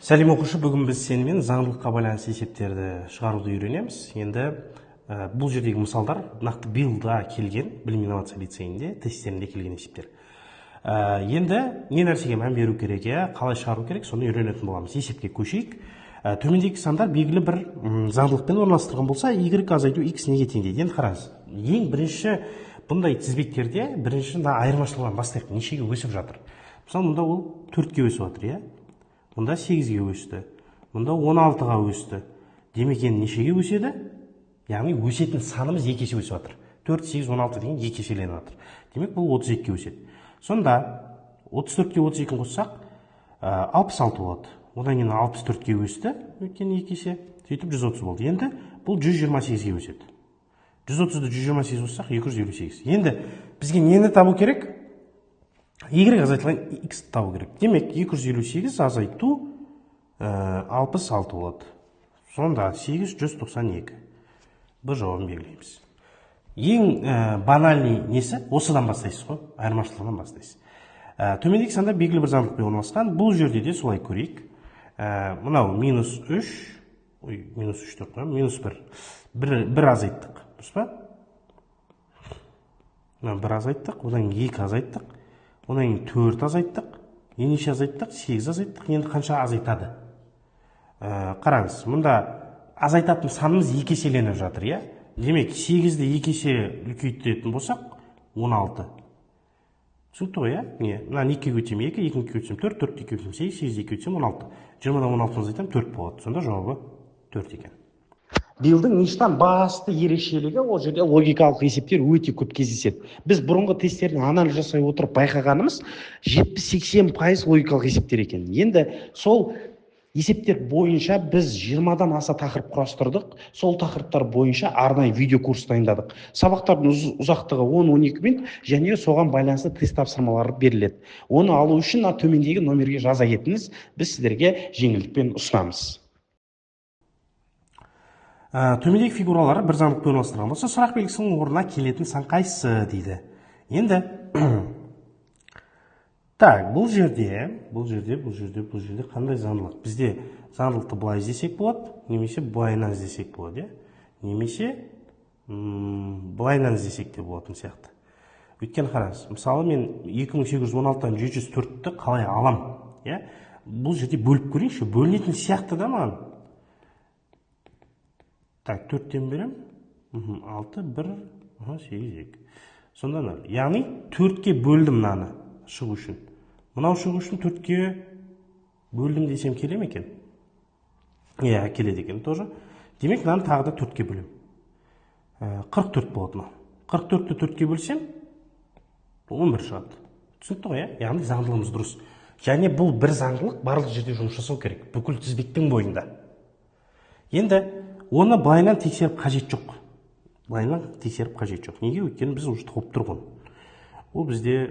Сәлем оқушы, бүгін біз сенімен заңдылыққа байланысты есептерді шығаруды үйренеміз. Енді бұл жердегі мысалдар нақты биылда келген білім инновация лицейінде тесттерінде келген есептер. Енді не нәрсеге мән беру керек, қалай шығару керек, соны үйренетін боламыз. Есепке көшейік. Төмендегі сандар белгілі бір заңдылықпен орналастырылған болса, y азайту x неге тең дейді. Енді қараңыз, ең бірінші бұндай тізбектерде бірінші айырмашылығынан бастайық, нешеге өсіп жатыр. Мысалы, мұнда ол 4-ке өсіп жатыр, мұнда 8-ге өсті, мұнда 16-ға өсті. Демек, енді нешеге өседі? Яғни өсетін санымыз 2 есе өсіп жатыр. 4, 8, 16 деген 2 еселеніп жатыр. Демек, бұл 32-ге өседі. Сонда 34-ке 32-ні қоссақ 66 болады. Одан кейін 64-ке өсті, өйткені 2 есе, сөйтіп 130 болды. Енді бұл 128-ге өседі. 130-ды 128 қоссақ 258. Енді бізге нені табу керек? Y азайтылған x табу керек. Демек, 258 азайту 66 болады. Сонда 8 192. Бұл жауабын белгілейміз. Ең банальный несі? Осыдан бастайсыз ғой, айырмашылығынан бастайсыз. Төмендегі санда белгілі бір заңдылықпен орналасқан. Бұл жерде де солай көрейік. Мынау минус 3, минус 3 тұр, минус 1. Бір азайттық. Дұрыс па? Бір азайттық, одан 2 азайттық. Одан 4 азайттық, неше азайттық, 8 азайттық, енді қанша азайтады? Қараңыз, мұнда азайтатын санымыз 2 еселеніп жатыр, Демек, 8-ді 2 есе үлкейтетін болсақ, 16. Түсінікті ғой, Мына 2-ге өтсем 2, 2-ге өтсем 4, 4-ге өтсем 8, 8-ге өтсем 16. 20-дан 16 азайтам 4 болады. Сонда жауабы 4 екен. Биылдың ништан басты ерекшелігі ол жерде логикалық есептер өте көп кездеседі. Біз бұрынғы тесттердің анализ жасай отырып байқағанымыз 70-80% логикалық есептер екен. Енді сол есептер бойынша біз 20-дан аса тақырып құрастырдық. Сол тақырыптар бойынша арнайы видео курс дайындадық. Сабақтардың ұзақтығы 10-12 минут және соған байланысты тест тапсырмалары беріледі. Оны алу үшін төмендегі номерге жаза кетіңіз. Біз сіздерге жеңілдікпен ұсынамыз. Төмендегі фигуралары бір заңдылықпен орналастырған болса, сұрақ белгісінің орнына келетін сан қайсысы дейді. Енді бұл жерде қандай заңдылық? Бізде заңдылықты былай іздесек болады, немесе былайынан іздесек болады, немесе былайынан іздесек те болатын сияқты. Өйткені қараңыз, мысалы мен 2816-дан 704-ті қалай алам? Бұл жерде бөліп көрейінші, бөлінетін сияқты да маған. 4-тен берем, 6, 1, 8, 2. Сонда 0. Яғни 4-ке бөлдім мынаны шығу үшін. Мынау шығу үшін 4-ке бөлдім десем келе ме екен? Келеді екен тоже. Демек, мынаны тағы да 4-ке бөлем. 44 болады мынау. 44-ті 4-ке бөлсем 11 шығады. Түсінікті ғой, яғни заңдылығымыз дұрыс. Және бұл бір заңдылық барлық жерде жұмыс жасау керек. Бүкіл тізбектің бойында. Енді оны былайынан тексеріп қажет жоқ. Неге? Өйткені біз уже тауып тұрғын. Ол бізде